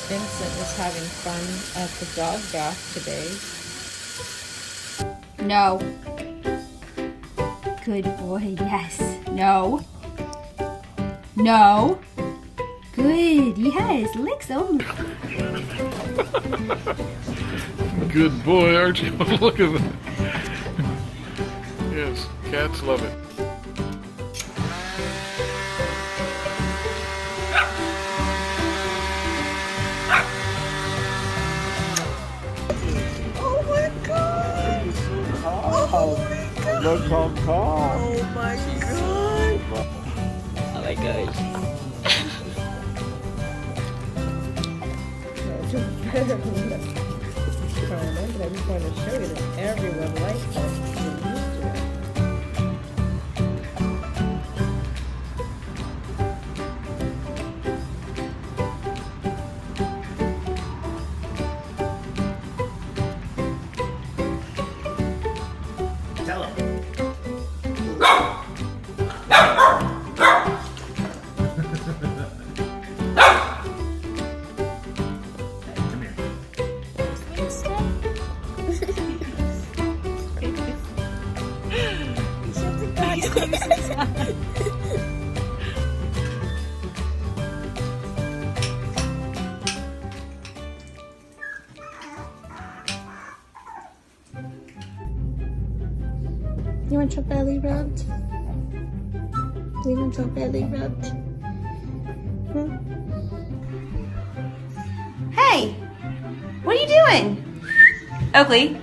Vincent is having fun at the dog bath today. No. Good boy, yes. No. No. Good, yes. Licks only. Good boy, aren't you? Look at that. Yes, cats love it. Oh my god! Oh my god! Look how calm. Oh my god! Oh my gosh. I remember, I just wanted to show you that everyone likes us. We're used to it. Tell him. Come here. You want your belly rubbed? You want your belly rubbed? Hey! What are you doing? Oakley.